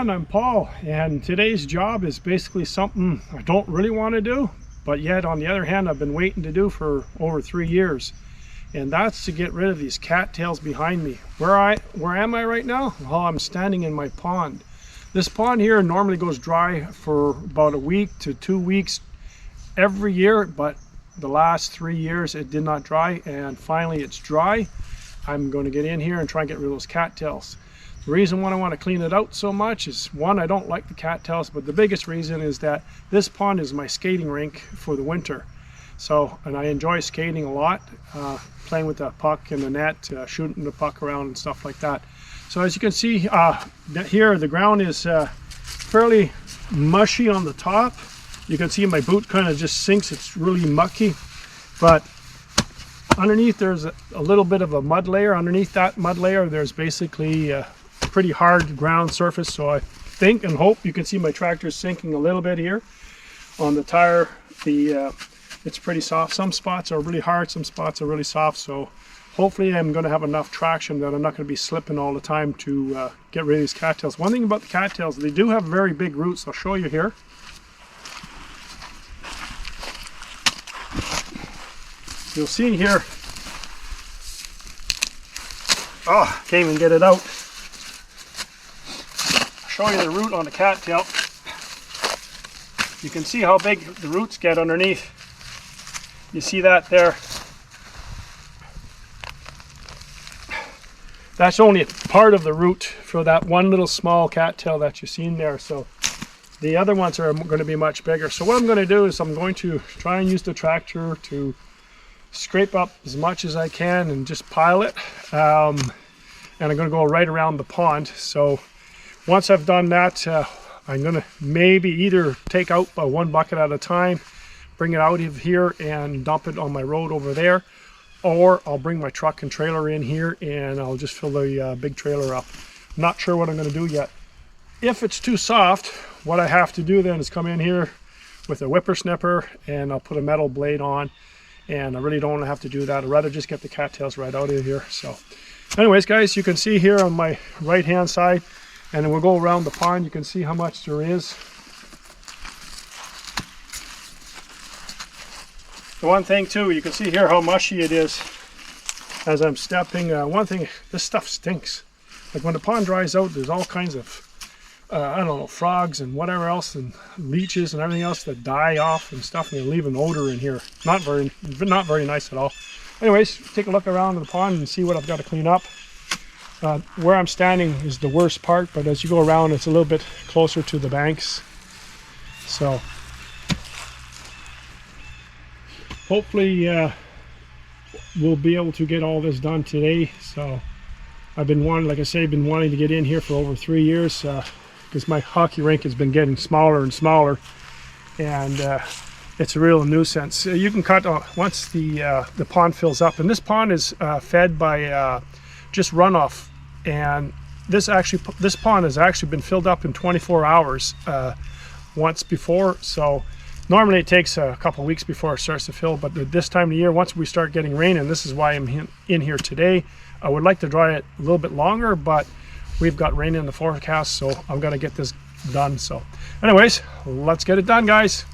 everyone, I'm Paul, and today's job is basically something I don't really want to do, but yet on the other hand I've been waiting to do for over 3 years, and that's to get rid of these cattails behind me. Where am I right now? Well, I'm standing in my pond. This pond here normally goes dry for about a week to 2 weeks every year, but the last 3 years it did not dry, and finally it's dry. I'm going to get in here and try and get rid of those cattails. The reason why I want to clean it out so much is, one, I don't like the cattails, but the biggest reason is that this pond is my skating rink for the winter. So, and I enjoy skating a lot, playing with the puck and the net, shooting the puck around and stuff like that. So as you can see here, the ground is fairly mushy on the top. You can see my boot kind of just sinks, it's really mucky. But underneath there's a little bit of a mud layer. Underneath that mud layer there's basically pretty hard ground surface, so I think and hope you can see my tractor sinking a little bit here on the tire. It's pretty soft. Some spots are really hard, some spots are really soft, so hopefully I'm going to have enough traction that I'm not going to be slipping all the time to get rid of these cattails. One thing about the cattails, they do have very big roots. I'll show you here. You'll see here, oh, can't even get it out. I'll show you the root on the cattail. You can see how big the roots get underneath. You see that there? That's only part of the root for that one little small cattail that you've seen there. So the other ones are going to be much bigger. So what I'm going to do is I'm going to try and use the tractor to scrape up as much as I can and just pile it. And I'm going to go right around the pond. So once I've done that, I'm going to maybe either take out one bucket at a time, bring it out of here and dump it on my road over there, or I'll bring my truck and trailer in here and I'll just fill the big trailer up. I'm not sure what I'm going to do yet. If it's too soft, what I have to do then is come in here with a whippersnipper and I'll put a metal blade on, and I really don't want to have to do that. I'd rather just get the cattails right out of here. So anyways guys, you can see here on my right hand side, and then we'll go around the pond. You can see how much there is. The one thing too, you can see here how mushy it is as I'm stepping. One thing, this stuff stinks. Like when the pond dries out, there's all kinds of I don't know, frogs and whatever else, and leeches and everything else that die off and stuff, and they leave an odor in here. Not very nice at all. Anyways, take a look around the pond and see what I've got to clean up. Where I'm standing is the worst part, but as you go around, it's a little bit closer to the banks. So hopefully we'll be able to get all this done today. So I've been wanting, like I say, been wanting to get in here for over 3 years, because my hockey rink has been getting smaller and smaller, and it's a real nuisance. You can cut once the pond fills up, and this pond is fed by just runoff, and this pond has actually been filled up in 24 hours once before. So normally it takes a couple weeks before it starts to fill, but this time of year, once we start getting rain, and this is why I'm in here today, I would like to dry it a little bit longer, but we've got rain in the forecast, so I'm gonna get this done. So anyways, let's get it done, guys.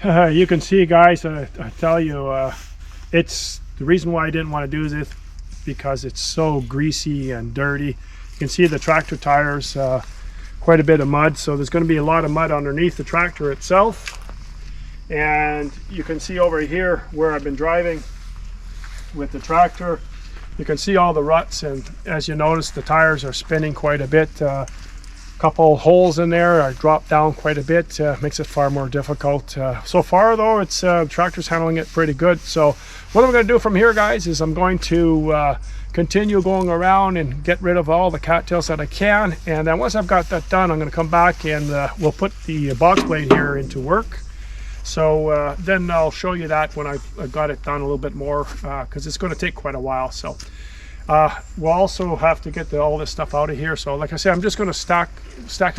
You can see, guys, I tell you, it's the reason why I didn't want to do this, because it's so greasy and dirty. You can see the tractor tires, quite a bit of mud, so there's going to be a lot of mud underneath the tractor itself. And you can see over here where I've been driving with the tractor, you can see all the ruts, and as you notice, the tires are spinning quite a bit. Couple holes in there, I dropped down quite a bit, makes it far more difficult. So far though, it's tractor's handling it pretty good. So what I'm going to do from here, guys, is I'm going to continue going around and get rid of all the cattails that I can, and then once I've got that done, I'm going to come back and we'll put the box blade here into work. So then I'll show you that when I've got it done a little bit more, because it's going to take quite a while. So we'll also have to get all this stuff out of here. So like I said, I'm just going to stack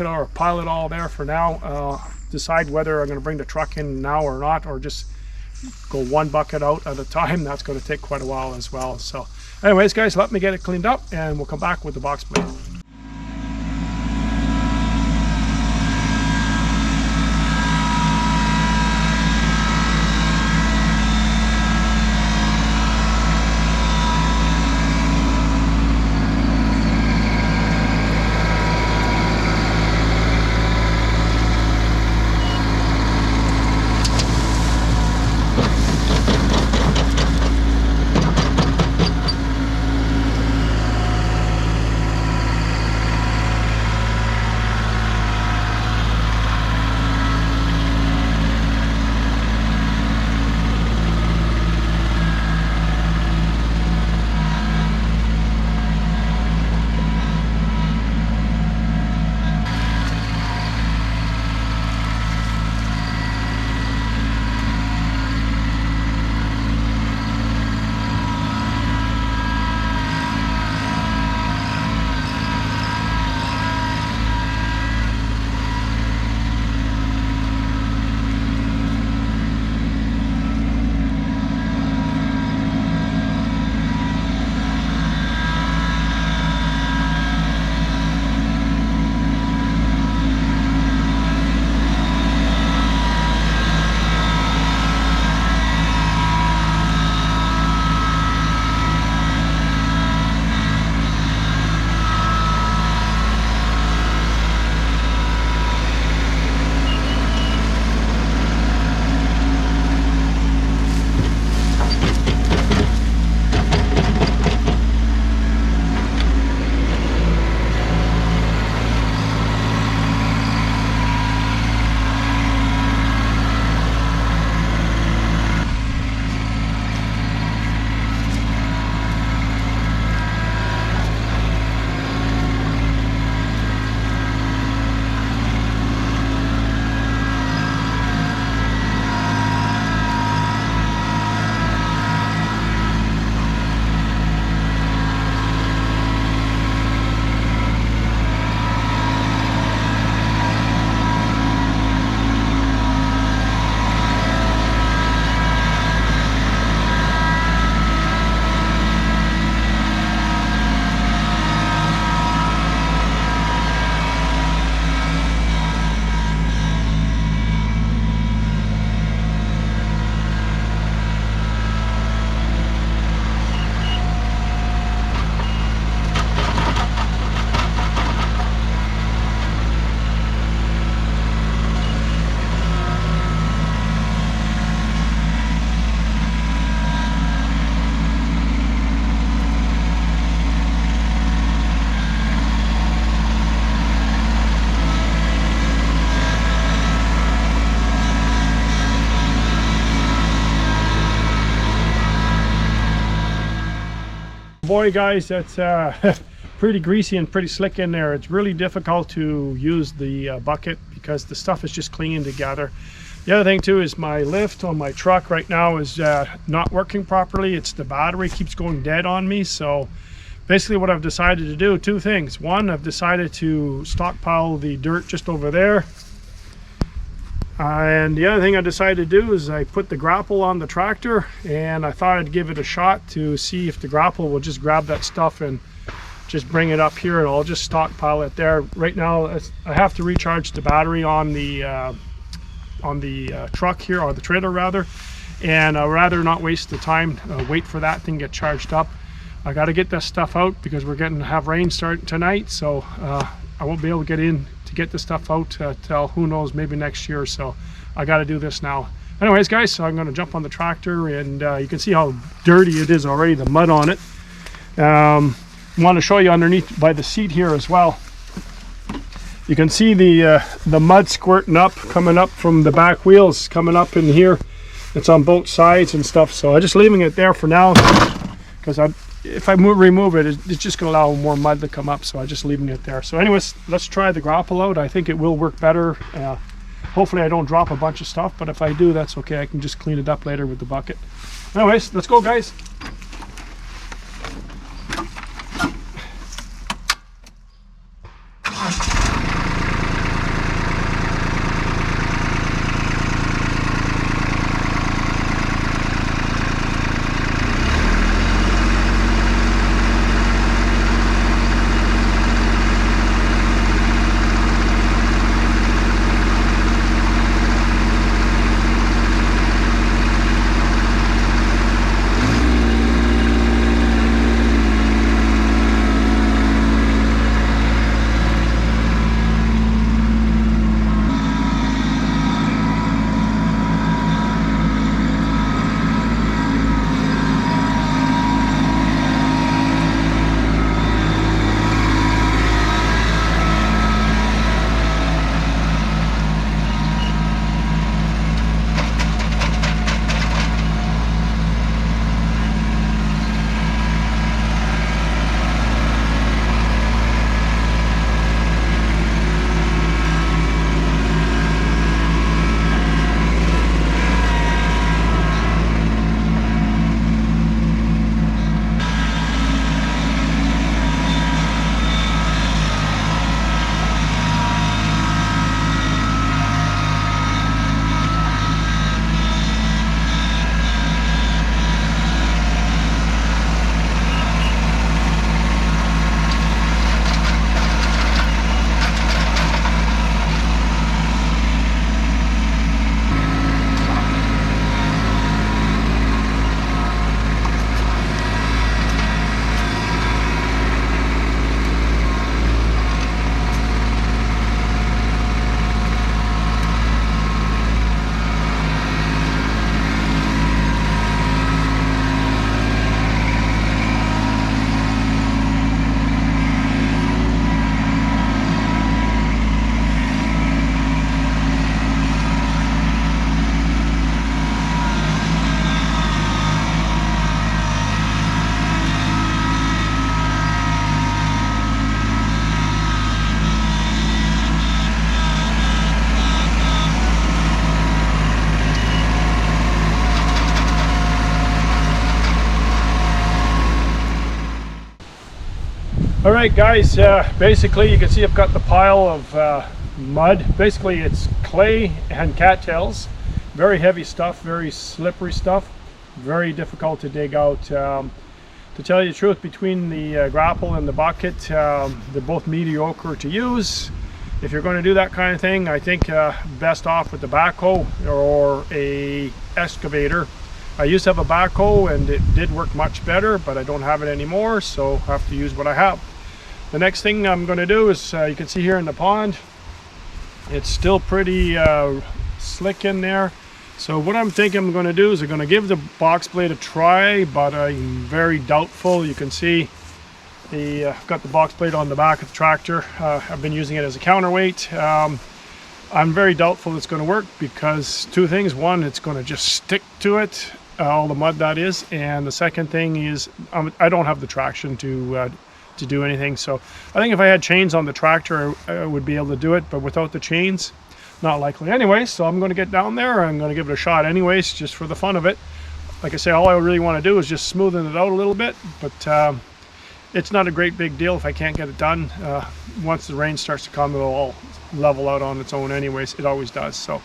it or pile it all there for now. Decide whether I'm going to bring the truck in now or not, or just go one bucket out at a time. That's going to take quite a while as well. So anyways, guys, let me get it cleaned up and we'll come back with the box blade. Boy, guys, that's pretty greasy and pretty slick in there. It's really difficult to use the bucket because the stuff is just clinging together. The other thing too is my lift on my truck right now is not working properly. It's the battery keeps going dead on me. So basically what I've decided to do, two things. One, I've decided to stockpile the dirt just over there. And the other thing I decided to do is I put the grapple on the tractor, and I thought I'd give it a shot to see if the grapple will just grab that stuff and just bring it up here, and I'll just stockpile it there. Right now I have to recharge the battery on the truck here, or the trailer rather, and I'd rather not waste the time, wait for that thing get charged up. I got to get this stuff out because we're getting to have rain starting tonight, so I won't be able to get in to get the stuff out till who knows, maybe next year. So I got to do this now. Anyways guys, so I'm going to jump on the tractor, and you can see how dirty it is already, the mud on it. I want to show you underneath by the seat here as well. You can see the mud squirting up, coming up from the back wheels, coming up in here. It's on both sides and stuff, so I'm just leaving it there for now, because if I remove it, it's just going to allow more mud to come up, so I'm just leaving it there. So anyways, let's try the Grapple out. I think it will work better. Hopefully I don't drop a bunch of stuff, but if I do, that's okay. I can just clean it up later with the bucket. Anyways, let's go guys. Alright guys, basically you can see I've got the pile of mud. Basically it's clay and cattails. Very heavy stuff, very slippery stuff, very difficult to dig out. To tell you the truth, between the Grapple and the bucket, they're both mediocre to use. If you're going to do that kind of thing, I think best off with the backhoe or a excavator. I used to have a backhoe and it did work much better, but I don't have it anymore, so I have to use what I have. The next thing I'm going to do is, you can see here in the pond, it's still pretty slick in there. So what I'm thinking I'm going to do is I'm going to give the box blade a try, but I'm very doubtful. You can see I've got the box blade on the back of the tractor. I've been using it as a counterweight. I'm very doubtful it's going to work because two things. One, it's going to just stick to it, all the mud that is, and the second thing is I don't have the traction to do anything. So I think if I had chains on the tractor, I would be able to do it, but without the chains, not likely. Anyway, so I'm going to get down there. I'm going to give it a shot anyways, just for the fun of it. Like I say, all I really want to do is just smoothen it out a little bit, but it's not a great big deal if I can't get it done. Once the rain starts to come, it'll all level out on its own anyways. It always does. So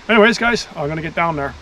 anyways guys, I'm going to get down there.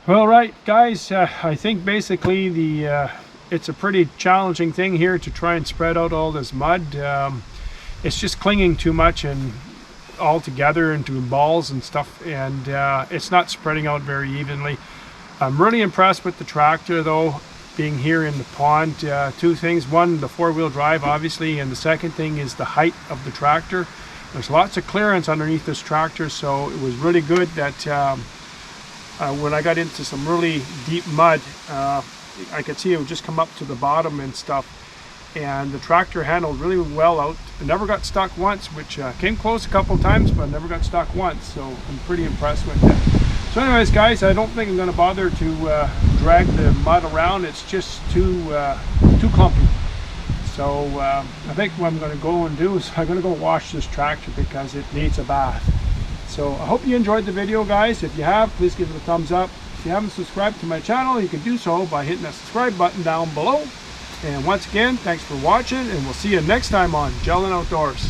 Well, right, guys, I think basically it's a pretty challenging thing here to try and spread out all this mud. It's just clinging too much and all together into balls and stuff, and it's not spreading out very evenly. I'm really impressed with the tractor though, being here in the pond. Two things: one, the four-wheel drive obviously, and the second thing is the height of the tractor. There's lots of clearance underneath this tractor, so it was really good that when I got into some really deep mud, I could see it would just come up to the bottom and stuff, and the tractor handled really well out. It never got stuck once, which came close a couple times, but never got stuck once, so I'm pretty impressed with it. So anyways, guys, I don't think I'm going to bother to drag the mud around. It's just too clumpy. So I think what I'm going to go and do is I'm going to go wash this tractor because it needs a bath. So I hope you enjoyed the video, guys. If you have, please give it a thumbs up. If you haven't subscribed to my channel, you can do so by hitting that subscribe button down below. And once again, thanks for watching, and we'll see you next time on Gelling Outdoors.